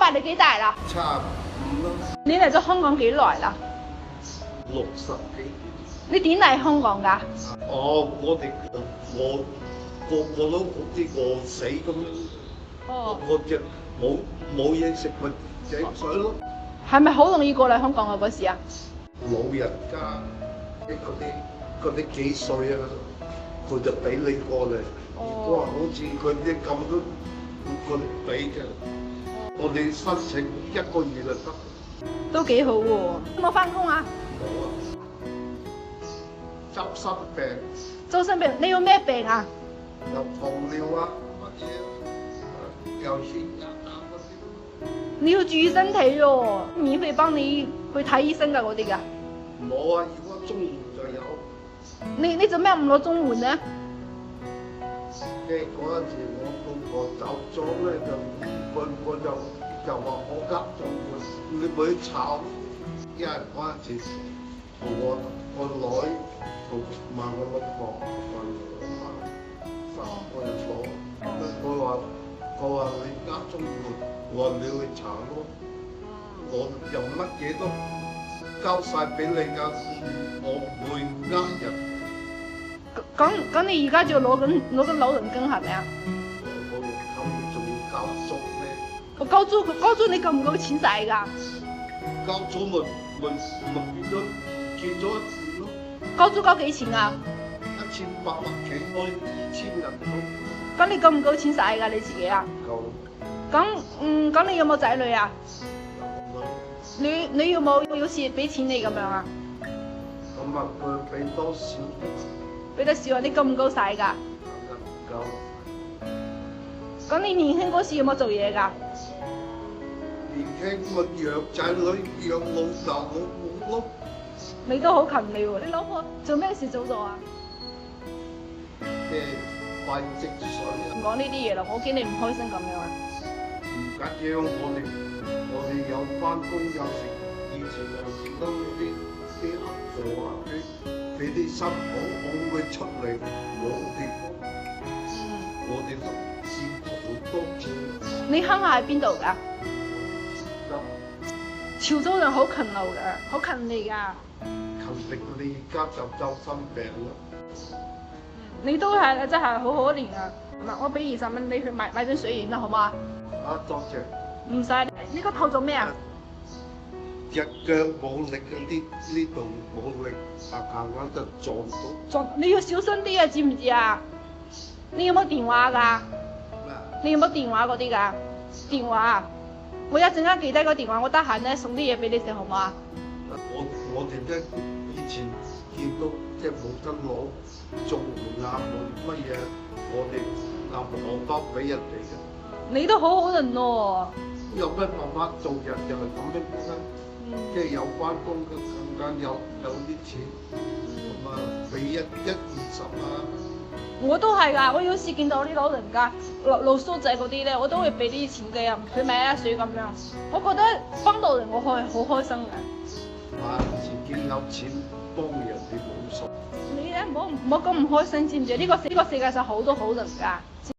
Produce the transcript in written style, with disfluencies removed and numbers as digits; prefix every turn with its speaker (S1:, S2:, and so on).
S1: 爸你幾大啦
S2: 75啦，
S1: 你嚟咗香港幾耐啦
S2: 60幾年。
S1: 你點嚟香港㗎
S2: 哦，我個個都好似餓死咁樣，
S1: 哦
S2: 我只冇嘢食咪井水咯。
S1: 係咪好容易過嚟香港啊嗰時啊
S2: 老人家嗰啲幾歲啊，佢就俾你過嚟。哇，好似佢啲咁都佢哋俾嘅，我哋申請1個月就得。
S1: 都幾好喎有冇返工啊
S2: 冇啊，周身病，
S1: 周身病你有咩病啊
S2: 又糖尿啊，乜嘢又血壓啊嗰啲。
S1: 你要注意身體喎免費幫你去睇醫生㗎嗰啲㗎
S2: 冇啊，如果中午就有。
S1: 你做咩唔攞綜援呢
S2: 即係嗰陣時我老婆走咗咧，我就話我呃咗佢，你咪去炒。因為嗰陣時我女同埋我老婆3個人攞，佢話你呃中援，我話你去查咯，我又乜嘢都交晒俾你㗎，我唔會呃人。
S1: 咁你而家就攞緊老人金係咪啊
S2: 我今仲要交租咧，
S1: 個交租你夠唔夠錢使㗎
S2: 交租咪變咗一次咯，
S1: 交租交幾錢啊
S2: 1800幾開2000人都
S1: 咁你夠唔夠錢使㗎你自己啊
S2: 夠。
S1: 咁你有冇仔女啊
S2: 有
S1: 你有冇好似俾錢你咁樣啊
S2: 咁啊，佢俾多少？
S1: 俾得少啊你夠唔夠使㗎
S2: 唔夠。
S1: 咁你年輕嗰時有冇做嘢㗎
S2: 年輕咪養仔女養老豆老母咯。
S1: 你都好勤力喎你老婆做咩事早咗啊
S2: 即係快積水啊！
S1: 唔講呢啲嘢啦我驚你唔開心咁樣啊
S2: 唔緊要，我哋有翻工有食，以前又食得啲銀貨啊，俾啲新抱捧佢出嚟，我哋都佔好多錢。
S1: 你鄉下喺邊度㗎潮州人好勤勞㗎好勤力㗎
S2: 勤力你而家就周身病啦。
S1: 你都係真係好可憐啊！我俾20蚊你去買樽水飲啦，好唔好啊？
S2: 啊，多謝。
S1: 唔使，你個頭做咩啊？
S2: 隻腳冇力嗰啲，呢度冇力，行下就撞到。
S1: 你要小心啲啊，知唔知啊？你有冇電話㗎？你有冇電話嗰啲㗎？電話啊！我一陣間記低個電話，我得閒咧送啲嘢俾你食，好唔好啊？
S2: 我哋咧以前見到即係冇得攞綜援啊，冇乜嘢，我哋拿荷包俾人哋嘅。
S1: 你都好好人喎。
S2: 有咩辦法做人就係咁樣啦，即係有翻工嘅更加有啲錢，咁啊俾一20啊。
S1: 我都係㗎，我有時見到啲老人家露宿仔嗰啲咧，我都會俾啲錢佢啊，佢買下水咁樣。我覺得幫到人我係好開心嘅。
S2: 話自己有錢幫人哋冇數。
S1: 你咧唔好咁唔開心，知唔知？呢個世界上好多好人㗎。